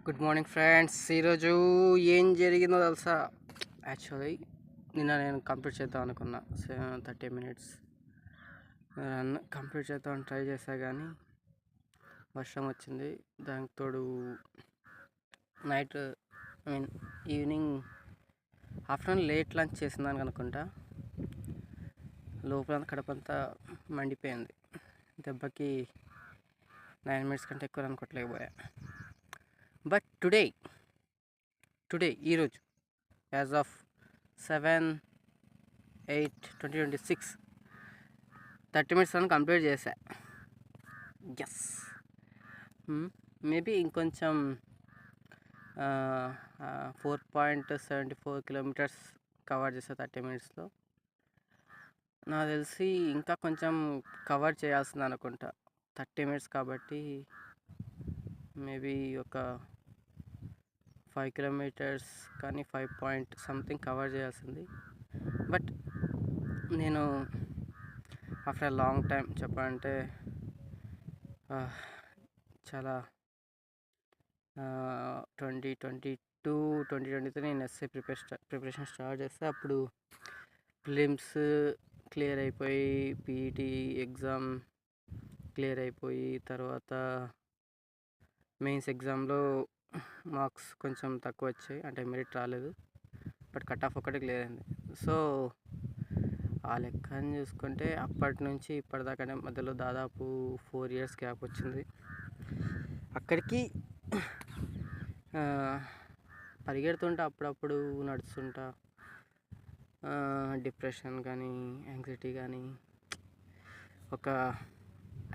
Good morning friends. ఈరోజు ఏం జరిగిందో తెలుసా? యాక్చువల్లీ నిన్న నేను కంప్లీట్ చేద్దాం అనుకున్నా 30 మినిట్స్ రన్ కంప్లీట్ చేద్దామని ట్రై చేశా, కానీ వర్షం వచ్చింది. దానికి తోడు night evening afternoon late lunch చేసిందానికి అనుకుంటా, లోపల కడపంతా మండిపోయింది. దెబ్బకి 9 మినిట్స్ కంటే ఎక్కువ రన్ కొట్టలేకపోయా. బట్ టుడే ఈరోజు as of 7/8/2026 30 minutes run complete చేశా. ఎస్, మేబీ ఇంకొంచెం 4.74 కిలోమీటర్స్ కవర్ చేసా 30 మినిట్స్లో. నాకు తెలిసి ఇంకా కొంచెం కవర్ చేయాల్సింది అనుకుంటా. 30 మినిట్స్ కాబట్టి మేబీ ఒక 5 కిలోమీటర్స్ కానీ 5 పాయింట్ సంథింగ్ కవర్ చేయాల్సింది. బట్ నేను ఆఫ్టర్ లాంగ్ టైం చెప్పాలంటే చాలా 2023 నేను ఎస్ఏ ప్రిపరేషన్ స్టార్ట్ చేస్తే అప్పుడు ప్రిలిమ్స్ క్లియర్ అయిపోయి, పీఈటీ ఎగ్జామ్ క్లియర్ అయిపోయి, తర్వాత మెయిన్స్ ఎగ్జామ్లో మార్క్స్ కొంచెం తక్కువ వచ్చాయి, అంటే మెరిట్ రాలేదు, బట్ కట్ ఆఫ్ ఒకటి క్లియర్ అయింది. సో ఆ లెక్కని చూసుకుంటే అప్పటి నుంచి ఇప్పటిదాకానే మధ్యలో దాదాపు 4 ఇయర్స్ గ్యాప్ వచ్చింది. అక్కడికి పరిగెడుతుంటా, అప్పుడప్పుడు నడుస్తుంటా. డిప్రెషన్ కానీ యాంగ్జైటీ కానీ, ఒక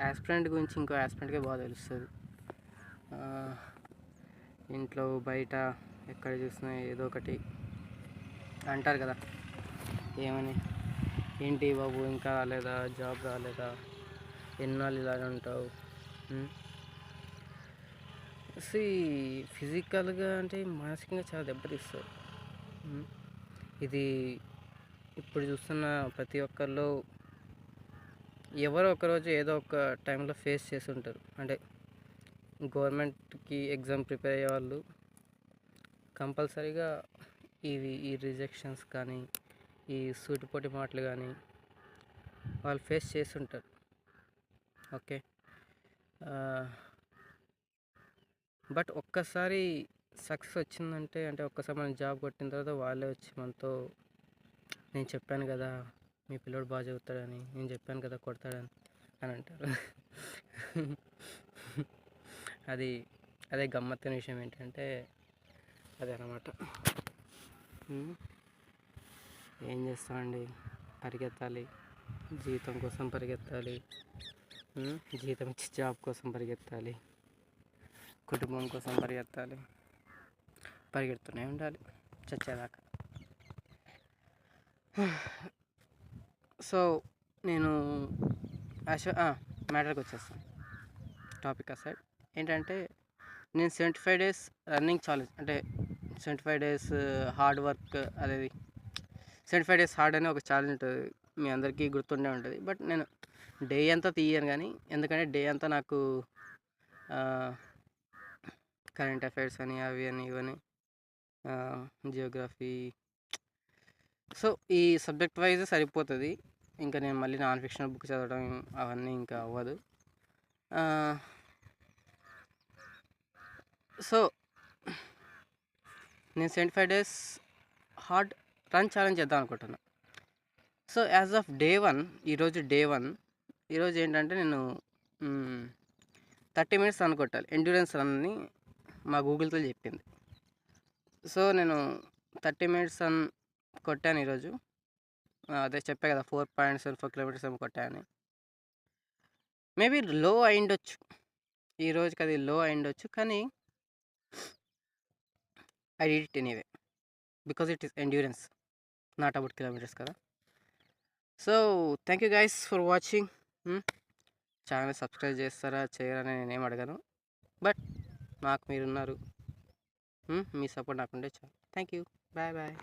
యాస్పిరెంట్ గురించి ఇంకో యాస్పిరెంట్కే బాగా తెలుస్తుంది. ఇంట్లో బయట ఎక్కడ చూసినా ఏదో ఒకటి అంటారు కదా, ఏమని, ఏంటి బాబు ఇంకా రాలేదా, జాబ్ రాలేదా, ఎన్నాళ్ళు ఇలానే ఉంటావు. ఫిజికల్గా అంటే మానసికంగా చాలా దెబ్బతీస్తుంది. ఇది ఇప్పుడు చూస్తున్న ప్రతి ఒక్కరిలో ఎవరో ఒకరోజు ఏదో ఒక టైంలో ఫేస్ చేసి ఉంటారు. అంటే గవర్నమెంట్కి ఎగ్జామ్ ప్రిపేర్ అయ్యే వాళ్ళు కంపల్సరీగా ఈ రిజెక్షన్స్ కానీ, ఈ సూటిపోటి మాటలు కానీ వాళ్ళు ఫేస్ చేస్తుంటారు. ఓకే, బట్ ఒక్కసారి సక్సెస్ వచ్చిందంటే, అంటే ఒక్కసారి మనం జాబ్ కొట్టిన తర్వాత వాళ్ళే వచ్చి మనతో, నేను చెప్పాను కదా మీ పిల్లోడు బాగా చదువుతాడని, నేను చెప్పాను కదా కొడతాడని అని అంటారు. అదే గమ్మత్తైన విషయం ఏంటంటే అదే అన్నమాట. ఏం చేస్తామండి, పరిగెత్తాలి, జీతం కోసం పరిగెత్తాలి, జీతం ఇచ్చి జాబ్ కోసం పరిగెత్తాలి, కుటుంబం కోసం పరిగెత్తాలి, పరిగెడుతూనే ఉండాలి చచ్చేదాకా. సో నేను మ్యాటర్కి వచ్చేస్తాను, టాపిక్ అసైడ్. ఏంటంటే నేను 75 డేస్ రన్నింగ్ ఛాలెంజ్, అంటే 75 డేస్ హార్డ్ వర్క్, అదేది 75 డేస్ హార్డ్ అనే ఒక ఛాలెంజ్ ఉంటుంది, మీ అందరికీ గుర్తుండే ఉంటుంది. బట్ నేను డే అంతా తీయను, కానీ ఎందుకంటే డే అంతా నాకు కరెంట్ అఫైర్స్ అని అవి అని ఇవని, జియోగ్రఫీ, సో ఈ సబ్జెక్ట్ వైజ్ సరిపోతుంది. ఇంకా నేను మళ్ళీ నాన్ ఫిక్షనల్ బుక్ చదవడం అవన్నీ ఇంకా అవ్వదు. సో నేను 75 డేస్ హార్డ్ రన్ ఛాలెంజ్ చేద్దాం అనుకుంటున్నాను. సో యాజ్ ఆఫ్ డే 1, ఈరోజు ఏంటంటే నేను 30 మినిట్స్ రన్ కొట్టాలి, ఎండ్యూరెన్స్ రన్ అని మా గూగుల్తో చెప్పింది. సో నేను 30 మినిట్స్ రన్ కొట్టాను ఈరోజు. అదే చెప్పా కదా 4.74 కిలోమీటర్స్ ఏమో కొట్టాను. మేబీ లో అయిండొచ్చు, ఈరోజుకి అది లో అయిండొచ్చు, కానీ I did it anyway because it is endurance, not about kilometres కదా. So thank you guys for watching. Channel subscribe చేస్తారా చేయరని నేనేం అడగను, బట్ నాకు మీరున్నారు, మీ సపోర్ట్ నాకుంటే చాలు. Thank you, bye bye.